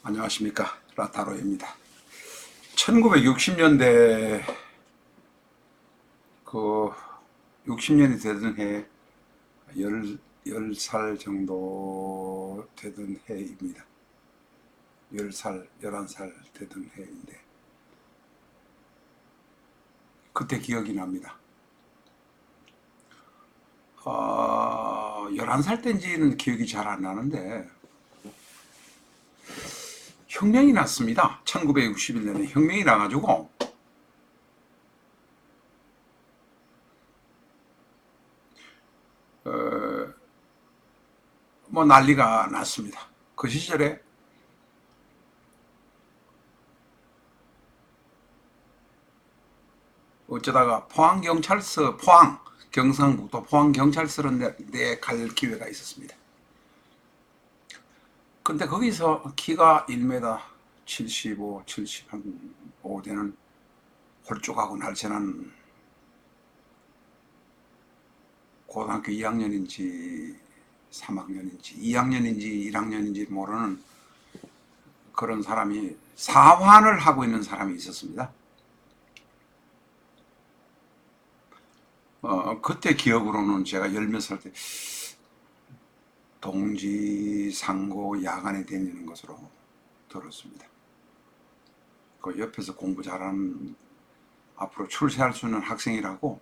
안녕하십니까, 라타로입니다. 1960년대 그 60년이 되던 해, 10살 정도 되던 해입니다. 10살, 11살 되던 해인데 그때 기억이 납니다. 11살 때인지는 기억이 잘 안 나는데 혁명이 났습니다. 1961년에 혁명이 나가지고 뭐 난리가 났습니다. 그 시절에 어쩌다가 포항경찰서, 경상북도 포항경찰서로 갈 기회가 있었습니다. 근데 거기서 키가 1m 75, 75 되는 홀쭉하고 날씬한 고등학교 2학년인지 3학년인지 2학년인지 1학년인지 모르는 그런 사람이 사환을 하고 있는 사람이 있었습니다. 그때 기억으로는 제가 열 몇 살 때 동지 상고 야간에 다니는 것으로 들었습니다. 그 옆에서 공부 잘하는 앞으로 출세할 수 있는 학생이라고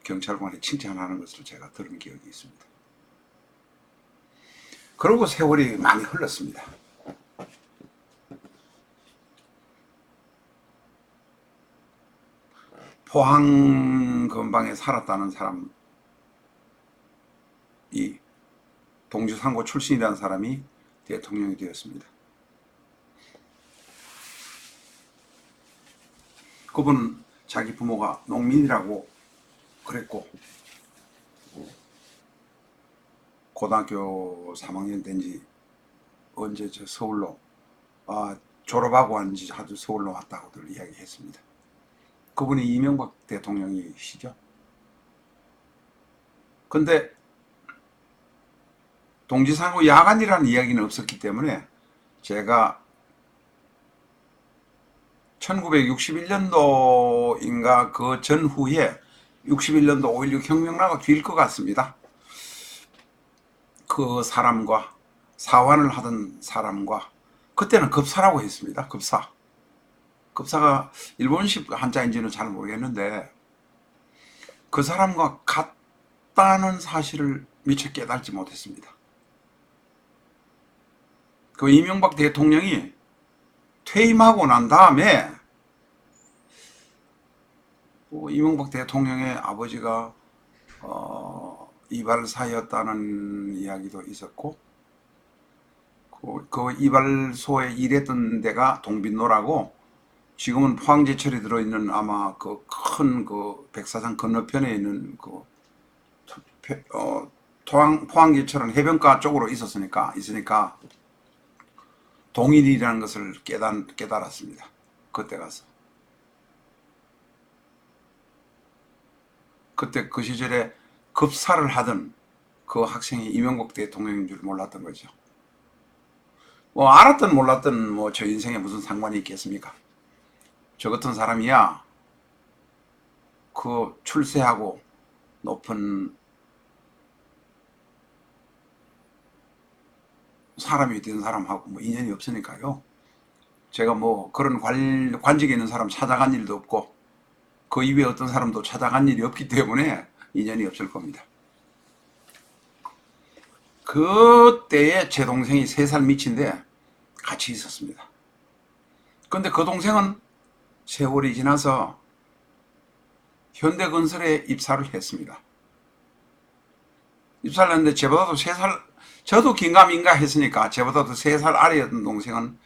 경찰관이 칭찬하는 것을 제가 들은 기억이 있습니다. 그러고 세월이 많이 흘렀습니다. 포항 근방에 살았다는 사람이 동지상고 출신이라는 사람이 대통령이 되었습니다. 그분은 자기 부모가 농민이라고 그랬고 고등학교 3학년 된지 언제 서울로 졸업하고 왔는지 아주 서울로 왔다고들 이야기했습니다. 그분이 이명박 대통령이시죠. 근데 동지상고 야간이라는 이야기는 없었기 때문에 제가 1961년도인가 그 전후에 61년도 5.16 혁명나고 뒤일 것 같습니다. 그 사람과 사환을 하던 사람과 그때는 급사라고 했습니다. 급사가 일본식 한자인지는 잘 모르겠는데 그 사람과 같다는 사실을 미처 깨달지 못했습니다. 그 이명박 대통령이 퇴임하고 난 다음에 이명박 대통령의 아버지가 이발사였다는 이야기도 있었고 그 이발소에 일했던 데가 동빈로라고 지금은 포항제철이 들어있는 아마 그 큰 그 백사장 건너편에 있는 그 포항제철은 해변가 쪽으로 있으니까 동일이라는 것을 깨달았습니다. 그때 가서. 그때 그 시절에 급사를 하던 그 학생이 이명박 대통령인 줄 몰랐던 거죠. 뭐 알았든 몰랐든 뭐 저 인생에 무슨 상관이 있겠습니까? 저 같은 사람이야 그 출세하고 높은 사람이 된 사람하고 뭐 인연이 없으니까요. 제가 뭐 그런 관직에 있는 사람 찾아간 일도 없고 그 이외에 어떤 사람도 찾아간 일이 없기 때문에 인연이 없을 겁니다. 그때에 제 동생이 3살 밑인데 같이 있었습니다. 근데 그 동생은 세월이 지나서 현대건설에 입사를 했습니다. 입사를 했는데 저보다도 3살, 저도 긴가민가 했으니까 저보다도 3살 아래였던 동생은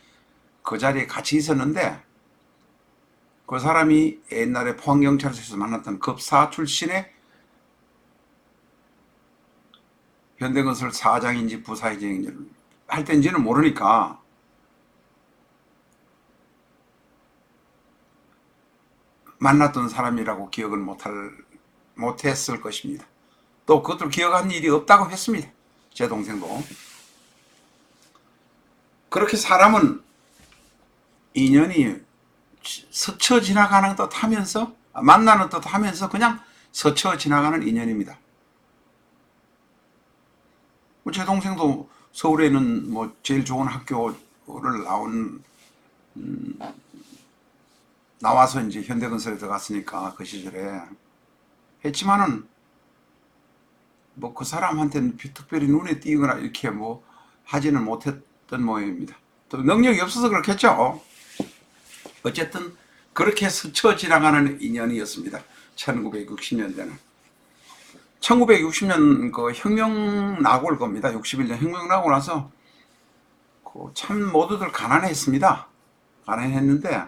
그 자리에 같이 있었는데 그 사람이 옛날에 포항경찰서에서 만났던 급사 출신의 현대건설 사장인지 부사장인지 할 때인지는 모르니까 만났던 사람이라고 기억을 못했을 것입니다. 또 그것도 기억한 일이 없다고 했습니다. 제 동생도. 그렇게 사람은 인연이 스쳐 지나가는 듯 하면서, 만나는 듯 하면서 그냥 스쳐 지나가는 인연입니다. 제 동생도 서울에 있는 뭐 제일 좋은 학교를 나와서 이제 현대건설에 들어갔으니까 그 시절에 했지만은 뭐 그 사람한테는 특별히 눈에 띄거나 이렇게 뭐 하지는 못했던 모양입니다. 또 능력이 없어서 그렇겠죠. 어쨌든 그렇게 스쳐 지나가는 인연이었습니다. 1960년대는. 1960년 그 혁명 나고 올 겁니다. 61년 혁명 나고 나서 참 모두들 가난했습니다. 가난했는데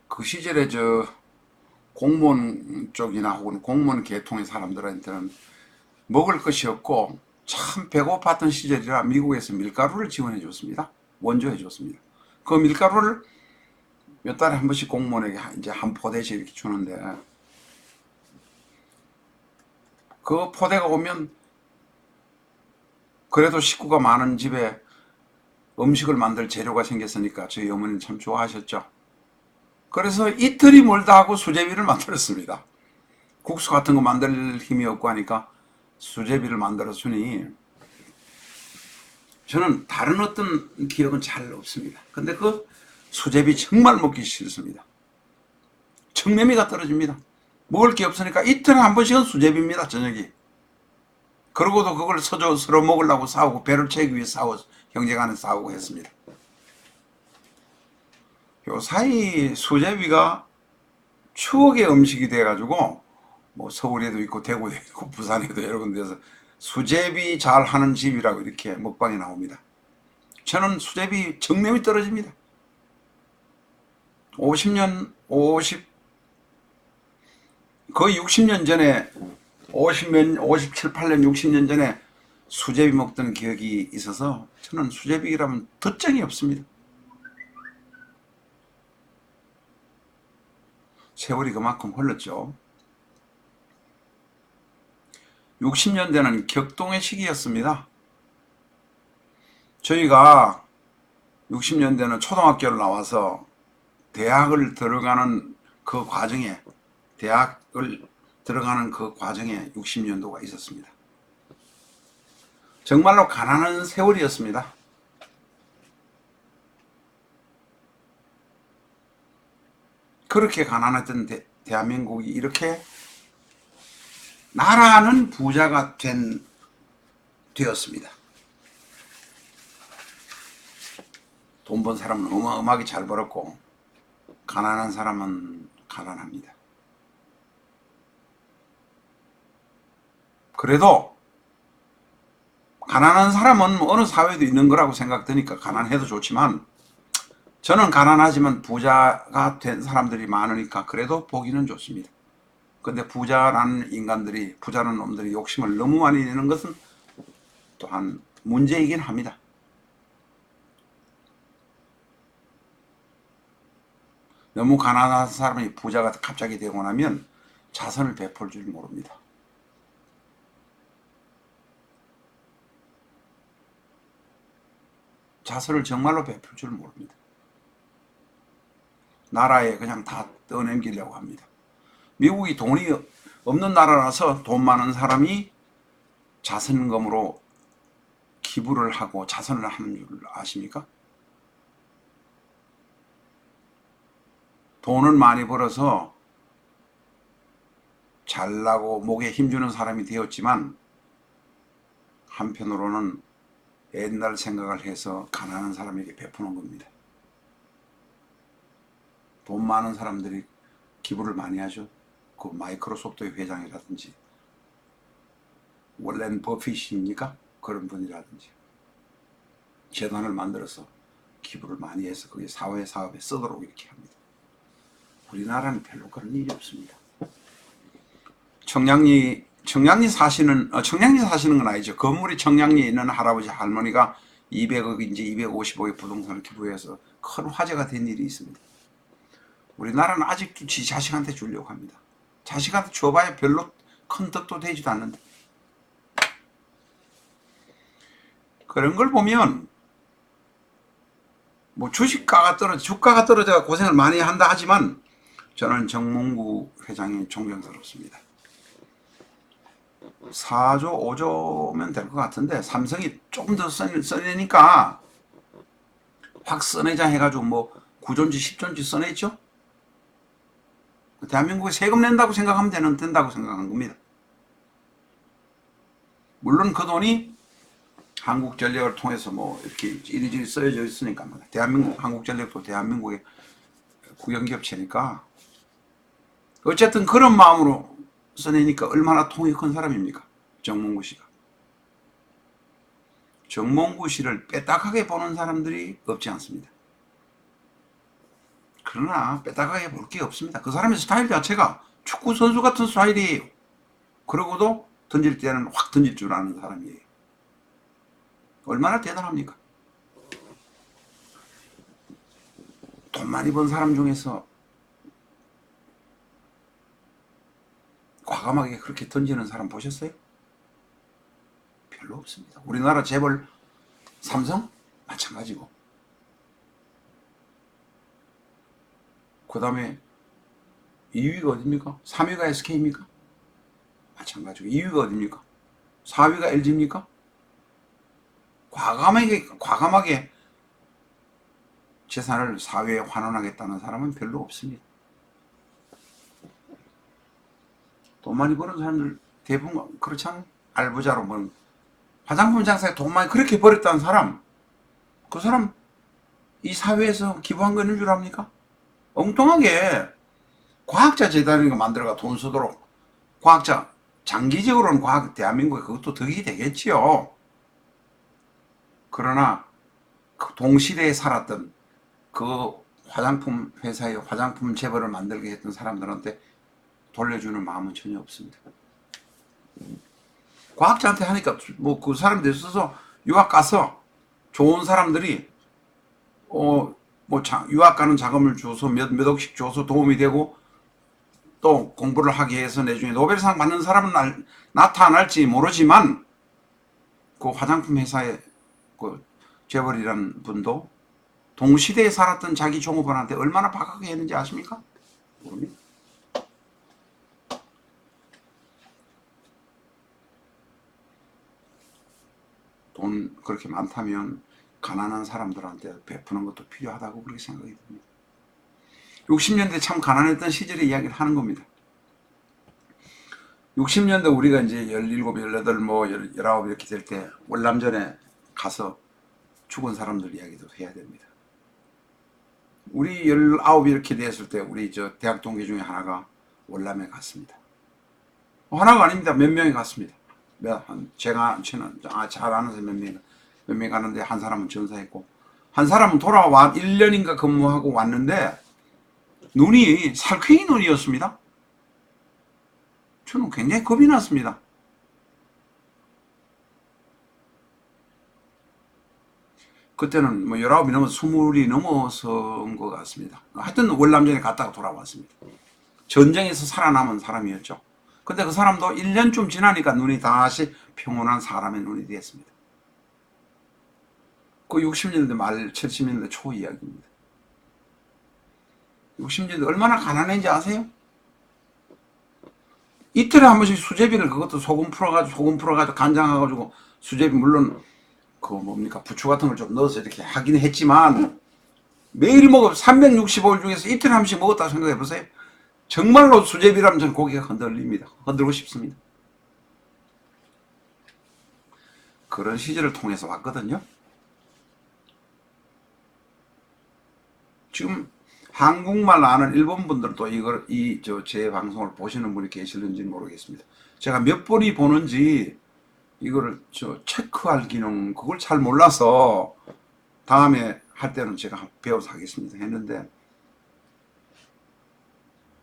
그 시절에 공무원 쪽이나 혹은 공무원 계통의 사람들한테는 먹을 것이 없고 참 배고팠던 시절이라 미국에서 밀가루를 지원해 줬습니다. 원조해 줬습니다. 그 밀가루를 몇 달에 한 번씩 공무원에게 이제 한 포대씩 이렇게 주는데 그 포대가 오면 그래도 식구가 많은 집에 음식을 만들 재료가 생겼으니까 저희 어머니는 참 좋아하셨죠. 그래서 이틀이 멀다 하고 수제비를 만들었습니다. 국수 같은 거 만들 힘이 없고 하니까 수제비를 만들었으니 저는 다른 어떤 기억은 잘 없습니다. 근데 그 수제비 정말 먹기 싫습니다. 청매미가 떨어집니다. 먹을 게 없으니까 이틀에 한 번씩은 수제비입니다, 저녁이. 그러고도 그걸 서로 먹으려고 싸우고 배를 채우기 위해 형제간에 싸우고 했습니다. 요 사이 수제비가 추억의 음식이 돼가지고 뭐 서울에도 있고 대구에도 있고 부산에도 여러 군데서 수제비 잘 하는 집이라고 이렇게 먹방이 나옵니다. 저는 수제비 정념이 떨어집니다. 거의 60년 전에 57, 8년, 60년 전에 수제비 먹던 기억이 있어서 저는 수제비라면 덧정이 없습니다. 세월이 그만큼 흘렀죠. 60년대는 격동의 시기였습니다. 저희가 60년대는 초등학교를 나와서 대학을 들어가는 그 과정에 60년도가 있었습니다. 정말로 가난한 세월이었습니다. 그렇게 가난했던 대한민국이 이렇게 나라는 부자가 되었습니다. 돈 번 사람은 어마어마하게 잘 벌었고 가난한 사람은 가난합니다. 그래도 가난한 사람은 어느 사회도 있는 거라고 생각되니까 가난해도 좋지만 저는 가난하지만 부자가 된 사람들이 많으니까 그래도 보기는 좋습니다. 근데 부자라는 놈들이 욕심을 너무 많이 내는 것은 또한 문제이긴 합니다. 너무 가난한 사람이 부자가 갑자기 되고 나면 자선을 베풀 줄 모릅니다. 자선을 정말로 베풀 줄 모릅니다. 나라에 그냥 다 떠넘기려고 합니다. 미국이 돈이 없는 나라라서 돈 많은 사람이 자선금으로 기부를 하고 자선을 하는 줄 아십니까? 돈을 많이 벌어서 잘나고 목에 힘주는 사람이 되었지만 한편으로는 옛날 생각을 해서 가난한 사람에게 베푸는 겁니다. 돈 많은 사람들이 기부를 많이 하죠. 그 마이크로소프트의 회장이라든지 월렌 버핏입니까? 그런 분이라든지 재단을 만들어서 기부를 많이 해서 그게 사회 사업에 쓰도록 이렇게 합니다. 우리나라는 별로 그런 일이 없습니다. 청량리 사시는 건 아니죠. 건물이 청량리에 있는 할아버지 할머니가 200억인지 250억의 부동산을 기부해서 큰 화제가 된 일이 있습니다. 우리나라는 아직도 지 자식한테 주려고 합니다. 자식한테 줘봐야 별로 큰 덕도 되지도 않는데. 그런 걸 보면 뭐 주가가 떨어져 고생을 많이 한다 하지만 저는 정몽구 회장이 존경스럽습니다. 4조, 5조면 될 것 같은데 삼성이 조금 더 써내니까 확 써내자 해가지고 뭐 9조인지 10조인지 써냈죠. 대한민국에 세금 낸다고 생각하면 된다고 생각한 겁니다. 물론 그 돈이 한국전력을 통해서 뭐 이렇게 이리저리 쓰여져 있으니까 대한민국 한국전력도 대한민국의 국영기업체니까 어쨌든 그런 마음으로 써내니까 얼마나 통이 큰 사람입니까? 정몽구 씨가. 정몽구 씨를 빼딱하게 보는 사람들이 없지 않습니다. 그러나 빼딱하게 볼 게 없습니다. 그 사람의 스타일 자체가 축구 선수 같은 스타일이에요. 그러고도 던질 때는 확 던질 줄 아는 사람이에요. 얼마나 대단합니까? 돈 많이 번 사람 중에서 과감하게 그렇게 던지는 사람 보셨어요? 별로 없습니다. 우리나라 재벌 삼성 마찬가지고, 그 다음에 2위가 어딥니까? 3위가 SK입니까? 마찬가지고. 2위가 어딥니까? 4위가 LG입니까? 과감하게 재산을 사회에 환원하겠다는 사람은 별로 없습니다. 돈 많이 버는 사람들 대부분 그렇지 않아요? 알부자로 뭐 화장품 장사에 돈 많이 그렇게 벌었다는 사람, 그 사람 이 사회에서 기부한 거 있는 줄 압니까? 엉뚱하게 과학자 재단인가 만들어가 돈 쓰도록, 과학자 장기적으로는 대한민국에 그것도 덕이 되겠지요. 그러나 그 동시대에 살았던 그 화장품 회사의 화장품 재벌을 만들게 했던 사람들한테 돌려주는 마음은 전혀 없습니다. 과학자한테 하니까 뭐 그 사람들 써서 유학 가서 좋은 사람들이 유학 가는 자금을 줘서 몇 억씩 줘서 도움이 되고 또 공부를 하게 해서 나중에 노벨상 받는 사람은 나타날지 모르지만 그 화장품 회사의 그 재벌이라는 분도 동시대에 살았던 자기 종업원한테 얼마나 박하게 했는지 아십니까? 모릅니다. 돈 그렇게 많다면 가난한 사람들한테 베푸는 것도 필요하다고 그렇게 생각이 듭니다. 60년대 참 가난했던 시절의 이야기를 하는 겁니다. 60년대 우리가 이제 17, 18, 뭐 19 이렇게 될 때 월남전에 가서 죽은 사람들 이야기도 해야 됩니다. 우리 19 이렇게 됐을 때 우리 저 대학 동기 중에 하나가 월남에 갔습니다. 하나가 아닙니다. 몇 명이 갔습니다. 제가 잘 아는 사람 몇 명이 갔는데 한 사람은 전사했고 한 사람은 돌아와 1년인가 근무하고 왔는데 눈이 살쾡이 눈이었습니다. 저는 굉장히 겁이 났습니다. 그때는 뭐 19이 넘어서 20이 넘어선 것 같습니다. 하여튼 월남전에 갔다가 돌아왔습니다. 전쟁에서 살아남은 사람이었죠. 근데 그 사람도 1년쯤 지나니까 눈이 다시 평온한 사람의 눈이 되었습니다. 그 60년대 말 70년대 초 이야기입니다. 60년대 얼마나 가난했는지 아세요? 이틀에 한 번씩 수제비를 그것도 소금 풀어가지고 간장해가지고 수제비 물론 그 뭡니까 부추 같은 걸 좀 넣어서 이렇게 하긴 했지만 매일 먹어 365일 중에서 이틀에 한 번씩 먹었다고 생각해 보세요. 정말로 수제비라면 저는 고개가 흔들립니다. 흔들고 싶습니다. 그런 시절을 통해서 왔거든요. 지금 한국말 아는 일본 분들도 제 방송을 보시는 분이 계실는지는 모르겠습니다. 제가 몇 번이 보는지 이거를 체크할 기능 그걸 잘 몰라서 다음에 할 때는 제가 배워서 하겠습니다 했는데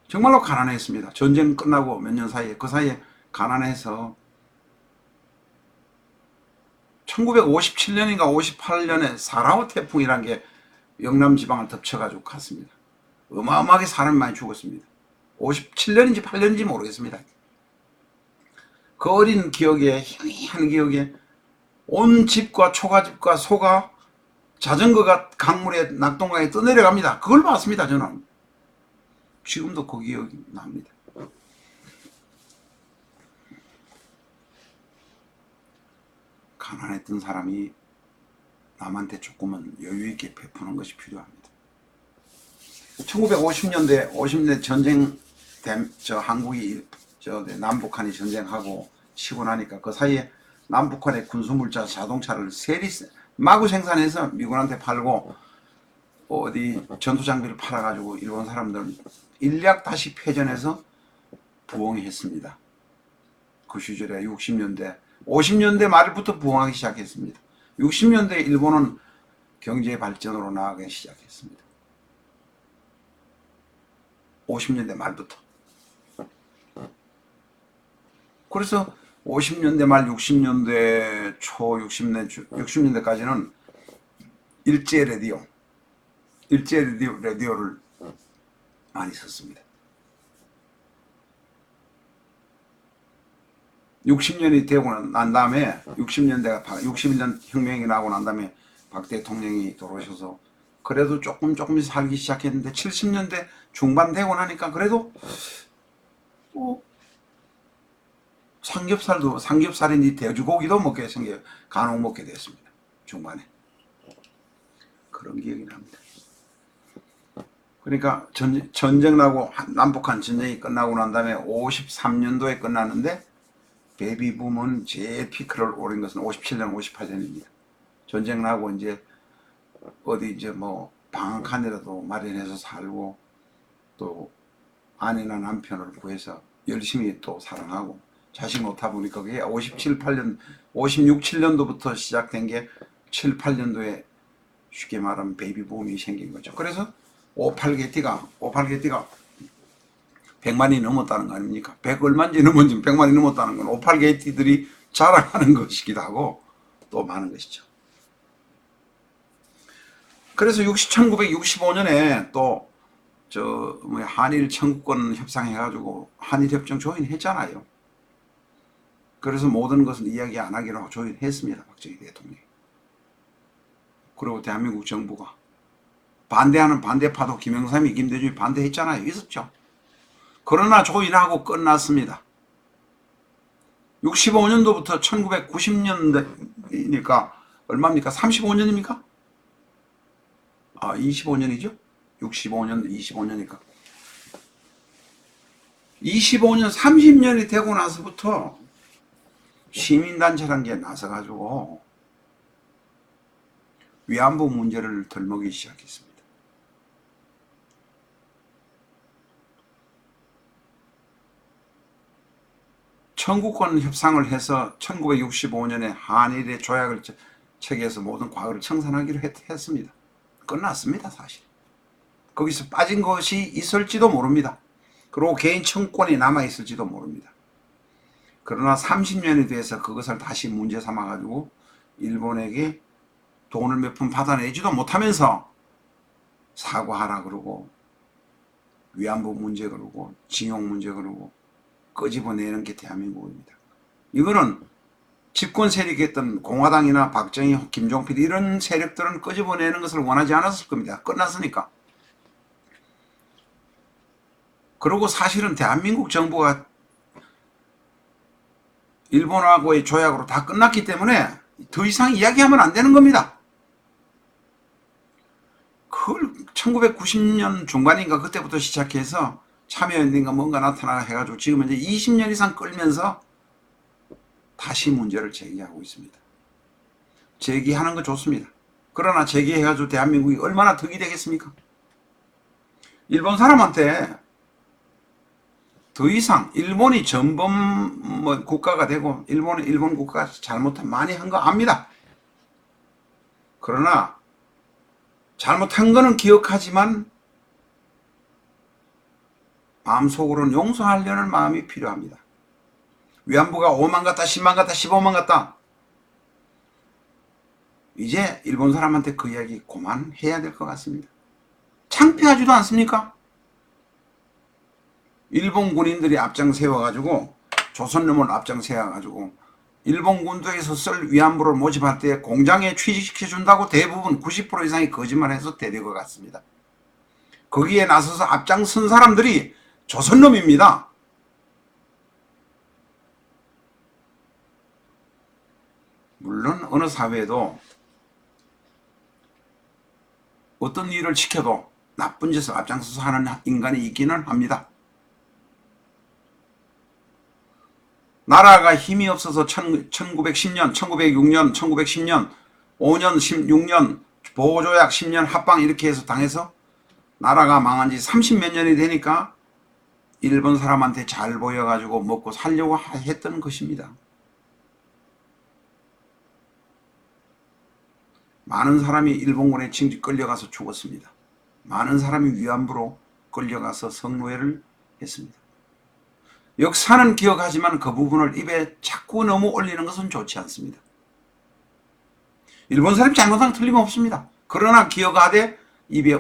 정말로 가난했습니다. 전쟁 끝나고 몇 년 사이에 그 사이에 가난해서 1957년인가 58년에 사라오 태풍이란 게 영남 지방을 덮쳐가지고 갔습니다. 어마어마하게 사람이 많이 죽었습니다. 57년인지 8년인지 모르겠습니다. 그 어린 기억에 희미한 기억에 온 집과 초가집과 소가 자전거가 강물에 낙동강에 떠내려갑니다. 그걸 봤습니다. 저는 지금도 그 기억이 납니다. 가난했던 사람이 남한테 조금은 여유 있게 베푸는 것이 필요합니다. 1950년대 50년대 전쟁 한국이 남북한이 전쟁하고 치고 나니까 그 사이에 남북한의 군수물자 자동차를 마구 생산해서 미군한테 팔고 어디 전투장비를 팔아가지고 일본 사람들 인력 다시 패전해서 부흥했습니다. 그 시절에 60년대 50년대 말부터 부흥하기 시작했습니다. 60년대 일본은 경제 발전으로 나아가기 시작했습니다. 50년대 말부터. 그래서 50년대 말 60년대 초 60년대까지는 일제 라디오를 많이 썼습니다. 60년이 되고 난 다음에 61년 혁명이 나고 난 다음에 박 대통령이 돌아오셔서 그래도 조금씩 살기 시작했는데 70년대 중반 되고 나니까 그래도 삼겹살인지 돼지고기도 먹게 생겨 간혹 먹게 됐습니다. 중반에 그런 기억이 납니다. 그러니까 전쟁 나고 남북한 전쟁이 끝나고 난 다음에 53년도에 끝났는데 베이비붐은 제일 피크를 오른 것은 57년, 58년입니다. 전쟁 나고 이제 어디 이제 뭐 방한 데라도 마련해서 살고 또 아내나 남편을 구해서 열심히 또 사랑하고 자식 놓다 보니까 그게 57, 8년, 56, 7년도부터 시작된 게 7, 8년도에 쉽게 말하면 베이비붐이 생긴 거죠. 그래서 오팔게티가 100만이 넘었다는 거 아닙니까? 100 얼마인지 넘었지 100만이 넘었다는 건 오팔게이티들이 자랑하는 것이기도 하고 또 많은 것이죠. 그래서 1965년에 또 한일 청구권 협상해가지고 한일협정 조인했잖아요. 그래서 모든 것은 이야기 안 하기로 조인했습니다. 박정희 대통령이. 그리고 대한민국 정부가 반대하는 반대파도 김영삼이 김대중이 반대했잖아요. 있었죠. 그러나 조인하고 끝났습니다. 65년도부터 1990년대니까 얼마입니까? 35년입니까? 25년이죠? 65년, 25년이니까. 25년, 30년이 되고 나서부터 시민단체라는 게 나서가지고 위안부 문제를 들먹이기 시작했습니다. 청구권 협상을 해서 1965년에 한일의 조약을 체결해서 모든 과거를 청산하기로 했습니다. 끝났습니다. 사실. 거기서 빠진 것이 있을지도 모릅니다. 그리고 개인 청구권이 남아있을지도 모릅니다. 그러나 30년이 돼서 그것을 다시 문제 삼아가지고 일본에게 돈을 몇 푼 받아내지도 못하면서 사과하라 그러고 위안부 문제 그러고 징용 문제 그러고 끄집어내는 게 대한민국입니다. 이거는 집권 세력이었던 공화당이나 박정희, 김종필 이런 세력들은 끄집어내는 것을 원하지 않았을 겁니다. 끝났으니까. 그리고 사실은 대한민국 정부가 일본하고의 조약으로 다 끝났기 때문에 더 이상 이야기하면 안 되는 겁니다. 그걸 1990년 중반인가 그때부터 시작해서 참여연대인가 뭔가 나타나 해가지고 지금 이제 20년 이상 끌면서 다시 문제를 제기하고 있습니다. 제기하는 거 좋습니다. 그러나 제기해가지고 대한민국이 얼마나 득이 되겠습니까? 일본 사람한테 더 이상 일본이 전범 국가가 되고 일본 국가가 잘못한 많이 한 거 압니다. 그러나 잘못한 거는 기억하지만 마음속으로는 용서하려는 마음이 필요합니다. 위안부가 5만 갔다 10만 갔다 15만 갔다 이제 일본 사람한테 그 이야기 그만해야 될 것 같습니다. 창피하지도 않습니까? 일본 군인들이 앞장 세워가지고 조선놈을 앞장 세워가지고 일본 군도에서 쓸 위안부를 모집할 때 공장에 취직시켜준다고 대부분 90% 이상이 거짓말해서 데리고 갔습니다. 거기에 나서서 앞장선 사람들이 조선놈입니다. 물론 어느 사회에도 어떤 일을 지켜도 나쁜 짓을 앞장서서 하는 인간이 있기는 합니다. 나라가 힘이 없어서 1910년, 1906년, 1910년, 5년, 16년, 보호조약 10년 합방 이렇게 해서 당해서 나라가 망한 지 30몇 년이 되니까 일본 사람한테 잘 보여가지고 먹고 살려고 했던 것입니다. 많은 사람이 일본군에 끌려가서 죽었습니다. 많은 사람이 위안부로 끌려가서 성노예를 했습니다. 역사는 기억하지만 그 부분을 입에 자꾸 너무 올리는 것은 좋지 않습니다. 일본 사람이 잘못한 건 틀림없습니다. 그러나 기억하되 입에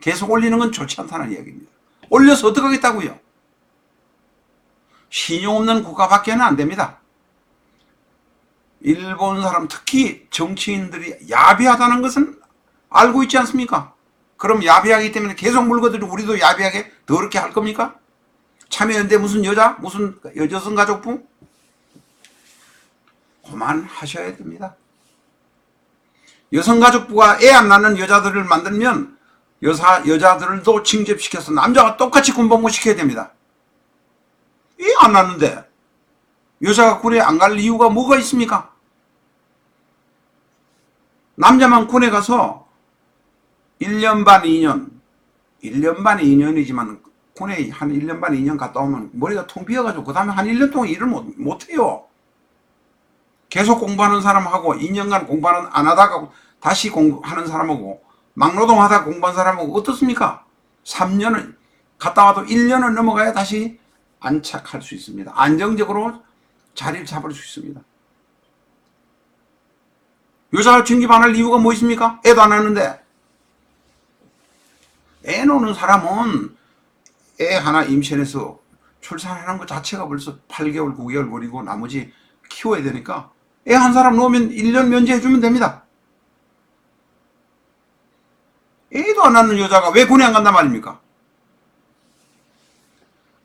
계속 올리는 건 좋지 않다는 이야기입니다. 올려서 어떡하겠다고요? 신용 없는 국가밖에는 안 됩니다. 일본 사람 특히 정치인들이 야비하다는 것은 알고 있지 않습니까? 그럼 야비하기 때문에 계속 물거들이 우리도 야비하게 더럽게 할 겁니까? 참여연대 무슨 무슨 여성가족부? 그만하셔야 됩니다. 여성가족부가 애 안 낳는 여자들을 만들면 여자들도 징집시켜서 남자가 똑같이 군복무 시켜야 됩니다. 애 안 낳는데 여자가 군에 안 갈 이유가 뭐가 있습니까? 남자만 군에 가서 1년 반 2년 1년 반 2년이지만 군에 한 1년 반 2년 갔다 오면 머리가 통 비어가지고 그 다음에 한 1년 동안 일을 못해요. 계속 공부하는 사람하고 2년간 공부하는 안 하다가 다시 공부하는 사람하고 막노동하다가 공부한 사람하고 어떻습니까? 3년을 갔다 와도 1년을 넘어가야 다시 안착할 수 있습니다. 안정적으로 자리를 잡을 수 있습니다. 여자가 진급 안 할 이유가 뭐 있습니까? 애도 안 낳는데. 애 놓는 사람은 애 하나 임신해서 출산하는 것 자체가 벌써 8개월, 9개월 버리고 나머지 키워야 되니까 애 한 사람 놓으면 1년 면제해주면 됩니다. 애도 안 낳는 여자가 왜 군에 안 간단 말입니까?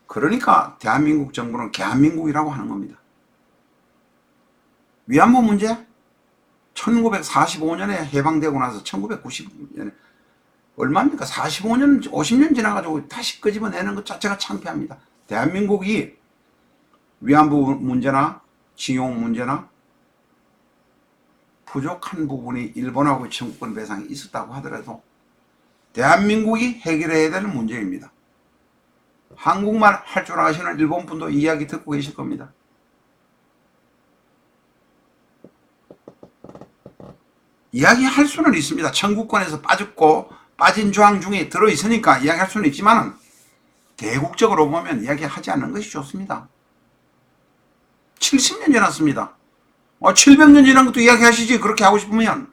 그러니까 대한민국 정부는 개한민국이라고 하는 겁니다. 위안부 문제? 1945년에 해방되고 나서 1990년에 얼마입니까? 45년, 50년 지나가지고 다시 끄집어내는 것 자체가 창피합니다. 대한민국이 위안부 문제나 징용 문제나 부족한 부분이 일본하고 청구권 배상이 있었다고 하더라도 대한민국이 해결해야 되는 문제입니다. 한국말 할 줄 아시는 일본 분도 이야기 듣고 계실 겁니다. 이야기할 수는 있습니다. 청구권에서 빠진 조항 중에 들어있으니까 이야기할 수는 있지만 대국적으로 보면 이야기하지 않는 것이 좋습니다. 70년 지났습니다. 700년 지난 것도 이야기하시지 그렇게 하고 싶으면.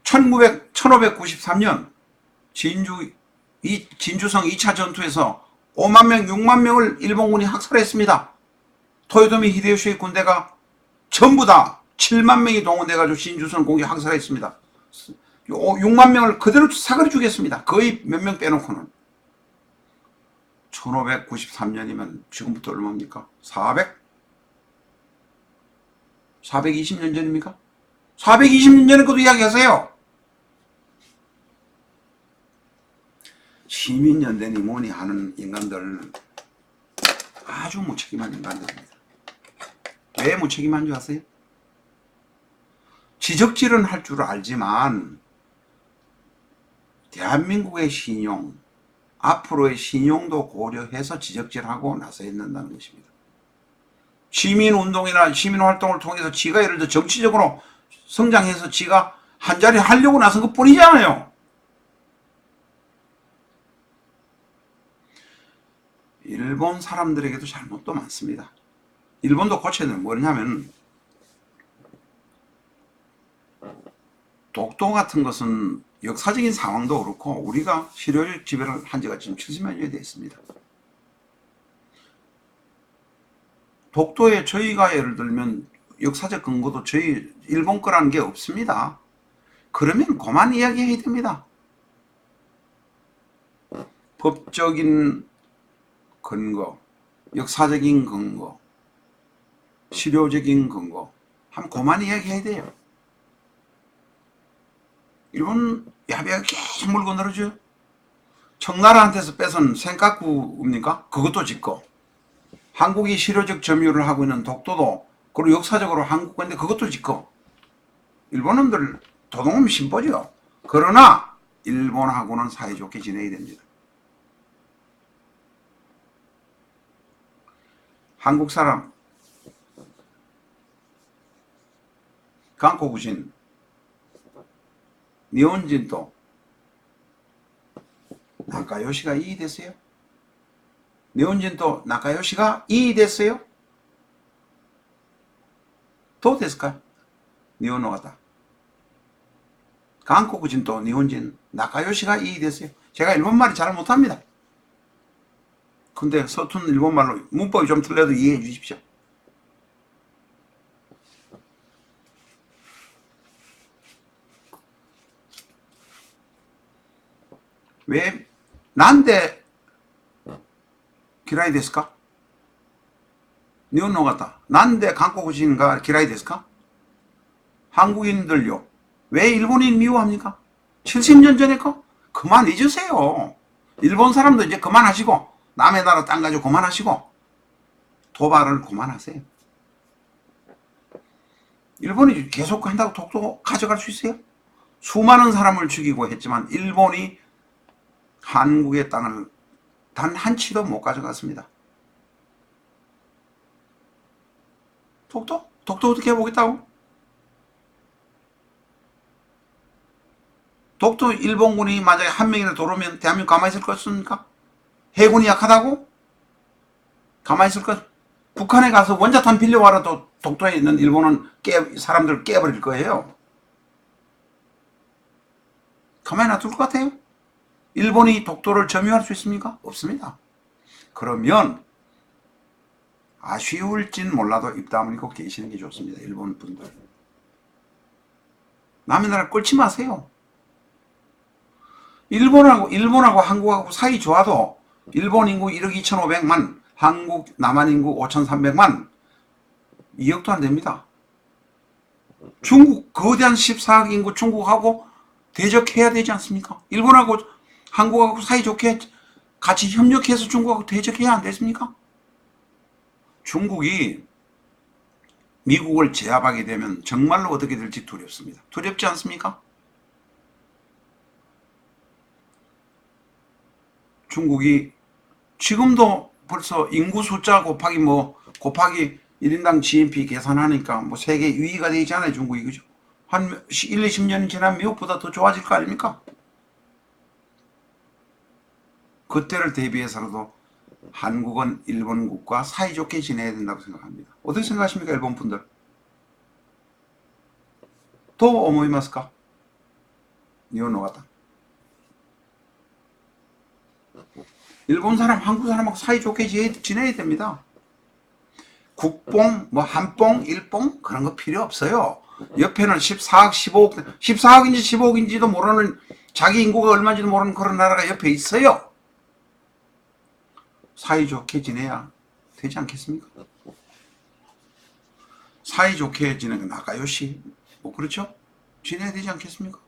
1593년 진주성 2차 전투에서 5만 명, 6만 명을 일본군이 학살했습니다. 토요토미 히데요시의 군대가 전부 다 7만 명이 동원돼가지고 진주성 공격 학살했습니다. 6만 명을 그대로 사거리 죽였습니다. 거의 몇 명 빼놓고는. 1593년이면 지금부터 얼마입니까? 420년 전입니까? 420년 전에 것도 이야기하세요. 시민연대니 뭐니 하는 인간들은 아주 무책임한 인간들입니다. 왜 무책임한 줄 아세요? 지적질은 할 줄 알지만 대한민국의 신용, 앞으로의 신용도 고려해서 지적질하고 나서야 된다는 것입니다. 시민운동이나 시민활동을 통해서 지가 예를 들어 정치적으로 성장해서 지가 한자리 하려고 나선 것 뿐이잖아요. 일본 사람들에게도 잘못도 많습니다. 일본도 고쳐야 되는 뭐냐면 독도 같은 것은 역사적인 상황도 그렇고 우리가 실효적 지배를 한 지가 지금 70여 년이 됐습니다. 독도에 저희가 예를 들면 역사적 근거도 저희 일본 거라는 게 없습니다. 그러면 그만 이야기해야 됩니다. 법적인 근거, 역사적인 근거, 실효적인 근거 하면 그만 이야기해야 돼요. 일본 야비가 계속 물고 늘어져요. 청나라한테서 뺏은 센카쿠입니까? 그것도 짓고 한국이 실효적 점유를 하고 있는 독도도 그리고 역사적으로 한국 건데 그것도 짓고 일본놈들 도둑놈 심보죠. 그러나 일본하고는 사이좋게 지내야 됩니다. 한국 사람 강코구신 니혼진도 나카요시가 이해됐어요? 니혼진도 나카요시가 이해됐어요? どうですか? 니혼노가다. 한국인도 니혼진 나카요시가 이해됐어요? 제가 일본말이 잘 못합니다. 근데 서툰 일본말로 문법이 좀 틀려도 이해해 주십시오. 왜 난데 기라이 데스까? 니혼노가다. 난데 한국인가 기라이 데스까? 한국인들요. 왜 일본인 미워합니까? 70년 전에 거? 그만 잊으세요. 일본 사람도 이제 그만하시고 남의 나라 땅 가지고 그만하시고 도발을 그만하세요. 일본이 계속 한다고 독도 가져갈 수 있어요? 수많은 사람을 죽이고 했지만 일본이 한국의 땅을 단 한 치도 못 가져갔습니다. 독도? 독도 어떻게 해보겠다고? 독도 일본군이 만약에 한 명이나 들어오면 대한민국 가만히 있을 것입니까? 해군이 약하다고? 가만히 있을 것? 북한에 가서 원자탄 빌려와라도 독도에 있는 일본은 사람들 깨버릴 거예요. 가만히 놔둘 것 같아요? 일본이 독도를 점유할 수 있습니까? 없습니다. 그러면 아쉬울진 몰라도 입 다물고 계시는 게 좋습니다. 일본 분들. 남의 나라 꼴찌 마세요. 일본하고 한국하고 사이 좋아도 일본 인구 1억 2,500만, 한국 남한 인구 5,300만, 2억도 안 됩니다. 중국 거대한 14억 인구 중국하고 대적해야 되지 않습니까? 일본하고 한국하고 사이좋게 같이 협력해서 중국하고 대적해야 안 됐습니까? 중국이 미국을 제압하게 되면 정말로 어떻게 될지 두렵습니다. 두렵지 않습니까? 중국이 지금도 벌써 인구 숫자 곱하기 곱하기 1인당 GNP 계산하니까 세계 2위가 되지 않아요, 중국이. 그죠? 한 1, 20년이 지나면 미국보다 더 좋아질 거 아닙니까? 그때를 대비해서라도 한국은 일본국과 사이좋게 지내야 된다고 생각합니다. 어떻게 생각하십니까, 일본 분들? 또思いますか? 니혼노가다. 일본 사람, 한국 사람하고 사이좋게 지내야 됩니다. 국뽕, 한뽕, 일뽕 그런 거 필요 없어요. 옆에는 14억, 15억, 14억인지 15억인지도 모르는 자기 인구가 얼마인지도 모르는 그런 나라가 옆에 있어요. 사이좋게 지내야 되지 않겠습니까? 사이좋게 지내는 나가요시 그렇죠? 지내야 되지 않겠습니까?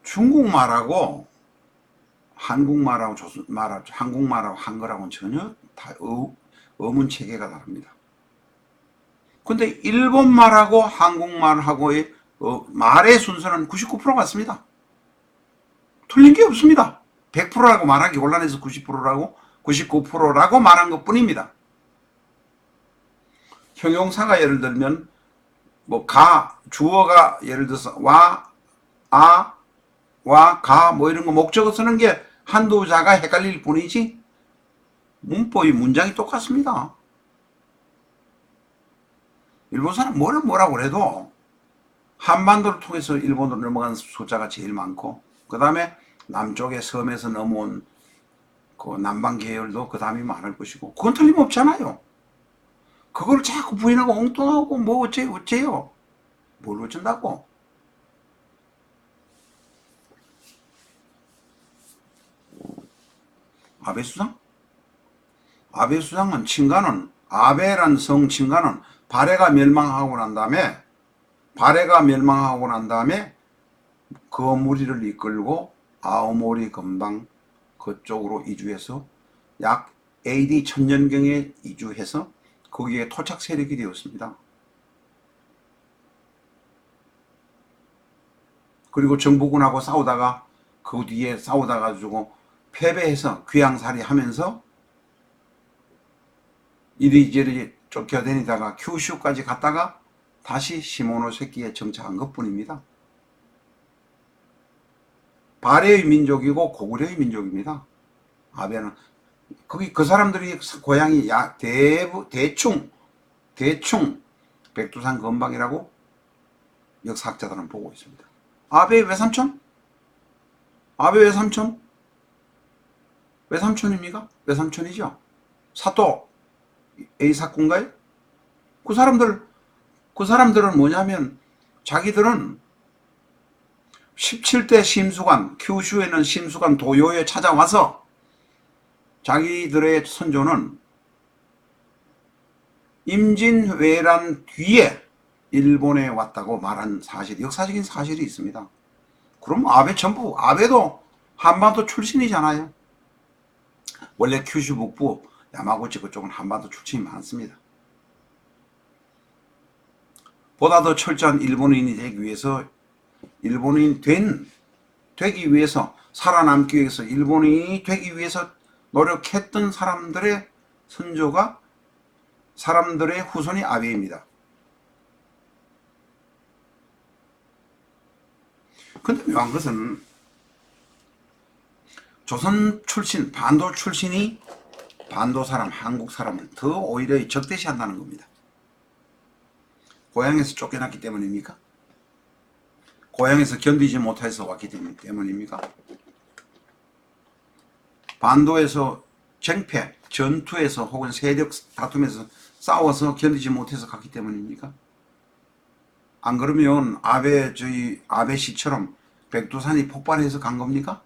중국말하고 한국말하고 한국말하고 한글하고는 전혀 어문 체계가 다릅니다. 근데 일본말하고 한국말하고의 말의 순서는 99% 같습니다. 틀린 게 없습니다. 100%라고 말하기 곤란해서 90%라고 99%라고 말한 것 뿐입니다. 형용사가 예를 들면 주어가 예를 들어서 와, 가 이런 거 목적어 쓰는 게 한두 자가 헷갈릴 뿐이지 문법이 문장이 똑같습니다. 일본 사람 뭐라고 해도 한반도를 통해서 일본으로 넘어간 숫자가 제일 많고 그 다음에 남쪽의 섬에서 넘어온 그 남방 계열도 그 다음이 많을 것이고 그건 틀림없잖아요. 그걸 자꾸 부인하고 엉뚱하고 뭐 어째요? 뭘 어쩐다고? 아베 수상? 아베 수상은 친가는 아베란 성 친가는 발해가 멸망하고 난 다음에 그 무리를 이끌고 아오모리 건방 그쪽으로 이주해서 약 AD 1000년경에 이주해서 거기에 토착 세력이 되었습니다. 그리고 정부군하고 싸우다가 그 뒤에 싸우다 가지고 패배해서 귀양살이 하면서 이리저리 쫓겨다니다가 큐슈까지 갔다가 다시 시모노세키에 정착한 것뿐입니다. 발해의 민족이고 고구려의 민족입니다. 아베는 거기 그 사람들이 고향이 대충 백두산 건방이라고 역사학자들은 보고 있습니다. 아베의 외삼촌? 아베 외삼촌? 외삼촌입니까? 외삼촌이죠. 사또 A사건가요? 그 사람들은 뭐냐면 자기들은 17대 심수관, 큐슈에는 심수관 도요에 찾아와서 자기들의 선조는 임진왜란 뒤에 일본에 왔다고 말한 사실, 역사적인 사실이 있습니다. 그럼 아베도 한반도 출신이잖아요. 원래 큐슈 북부, 야마구치 그쪽은 한반도 출신이 많습니다. 보다 더 철저한 일본인이 되기 위해서 되기 위해서 살아남기 위해서 일본인이 되기 위해서 노력했던 사람들의 선조가 사람들의 후손이 아베입니다. 근데 묘한 것은 조선 출신, 반도 출신이 반도 사람, 한국 사람을 더 오히려 적대시한다는 겁니다. 고향에서 쫓겨났기 때문입니까? 고향에서 견디지 못해서 왔기 때문입니까? 반도에서 전투에서 혹은 세력 다툼에서 싸워서 견디지 못해서 갔기 때문입니까? 안 그러면 아베 씨처럼 백두산이 폭발해서 간 겁니까?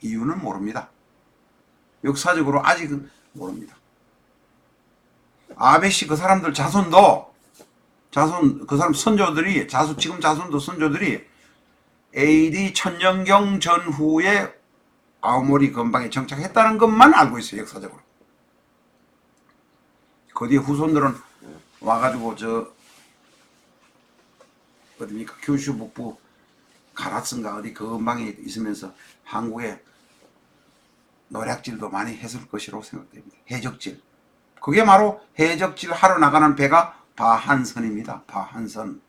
이유는 모릅니다. 역사적으로 아직은 모릅니다. 아베 씨 그 사람들 그 사람 선조들이 지금 자손도 선조들이 AD 1000년경 전후에 아오모리 건방에 정착했다는 것만 알고 있어요. 역사적으로. 그 뒤에 후손들은 와가지고 어디입니까? 규슈 북부 가라슨가 어디 그 근방에 있으면서 한국에 노략질도 많이 했을 것이라고 생각됩니다. 해적질. 그게 바로 해적질 하러 나가는 배가 바한선입니다. 바한선.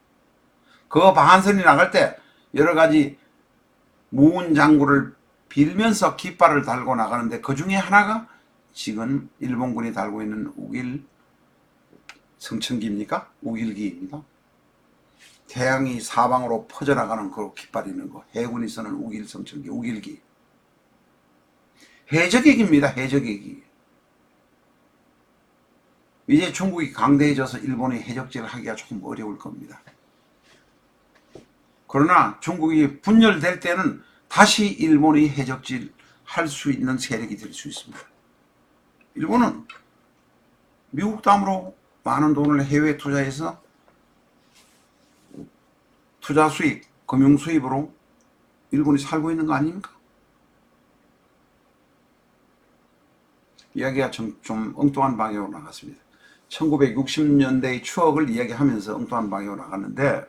그 바한선이 나갈 때 여러 가지 무운장구를 빌면서 깃발을 달고 나가는데 그 중에 하나가 지금 일본군이 달고 있는 우길 성천기입니까? 우길기입니다. 태양이 사방으로 퍼져나가는 그 깃발이 있는 거. 해군이 쓰는 우길 성천기, 우길기. 해적액입니다. 해적액이. 이제 중국이 강대해져서 일본이 해적질을 하기가 조금 어려울 겁니다. 그러나 중국이 분열될 때는 다시 일본이 해적질 할 수 있는 세력이 될 수 있습니다. 일본은 미국 다음으로 많은 돈을 해외 투자해서 투자 수입, 금융 수입으로 일본이 살고 있는 거 아닙니까? 이야기가 좀 엉뚱한 방향으로 나갔습니다. 1960년대의 추억을 이야기하면서 엉뚱한 방향으로 나갔는데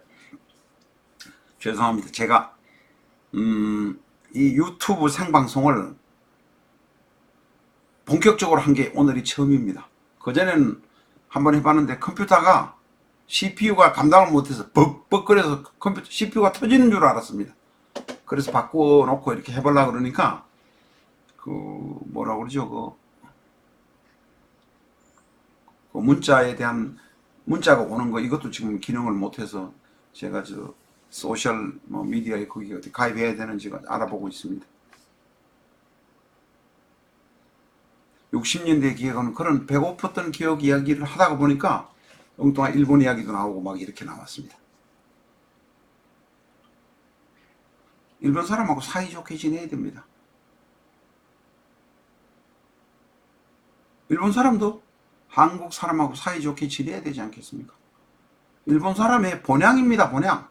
죄송합니다. 제가 이 유튜브 생방송을 본격적으로 한 게 오늘이 처음입니다. 그전에는 한번 해봤는데 컴퓨터가 CPU가 감당을 못해서 벅벅거려서 CPU가 터지는 줄 알았습니다. 그래서 바꿔놓고 이렇게 해보려고 그러니까 뭐라고 그러죠? 그 문자에 대한 문자가 오는 거 이것도 지금 기능을 못해서 제가 소셜 미디어에 거기 어디 가입해야 되는지 알아보고 있습니다. 60년대 기억은 그런 배고팠던 기억 이야기를 하다가 보니까 엉뚱한 일본 이야기도 나오고 막 이렇게 나왔습니다. 일본 사람하고 사이좋게 지내야 됩니다. 일본 사람도 한국 사람하고 사이좋게 지내야 되지 않겠습니까? 일본 사람의 본향입니다, 본향.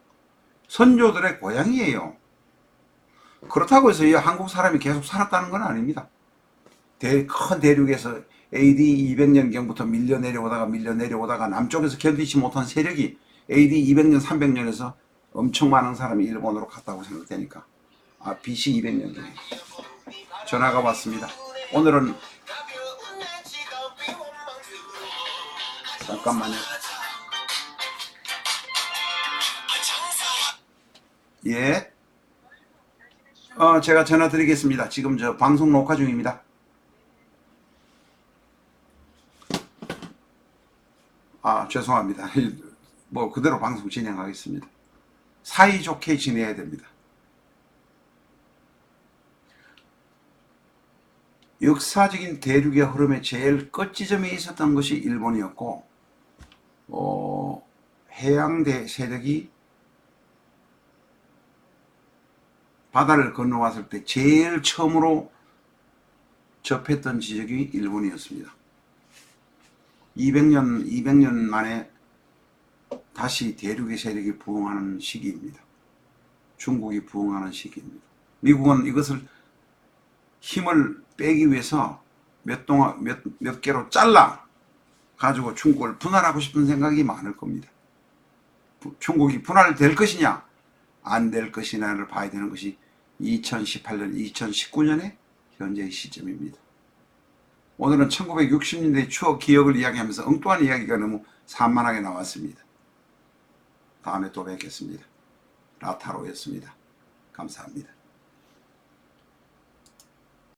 선조들의 고향이에요. 그렇다고 해서 이 한국 사람이 계속 살았다는 건 아닙니다. 큰 대륙에서 AD 200년경부터 밀려 내려오다가 남쪽에서 견디지 못한 세력이 AD 200년, 300년에서 엄청 많은 사람이 일본으로 갔다고 생각되니까 BC 200년경에 전화가 왔습니다. 오늘은 잠깐만요. 예. 제가 전화 드리겠습니다. 지금 저 방송 녹화 중입니다. 죄송합니다. 뭐 그대로 방송 진행하겠습니다. 사이좋게 지내야 됩니다. 역사적인 대륙의 흐름에 제일 끝지점에 있었던 것이 일본이었고, 해양대 세력이 바다를 건너왔을 때 제일 처음으로 접했던 지역이 일본이었습니다. 200년 만에 다시 대륙의 세력이 부흥하는 시기입니다. 중국이 부흥하는 시기입니다. 미국은 이것을 힘을 빼기 위해서 몇 개로 잘라 가지고 중국을 분할하고 싶은 생각이 많을 겁니다. 중국이 분할될 것이냐 안 될 것이냐를 봐야 되는 것이 2018년, 2019년의 현재의 시점입니다. 오늘은 1960년대 추억 기억을 이야기하면서 엉뚱한 이야기가 너무 산만하게 나왔습니다. 다음에 또 뵙겠습니다. 라타로였습니다. 감사합니다.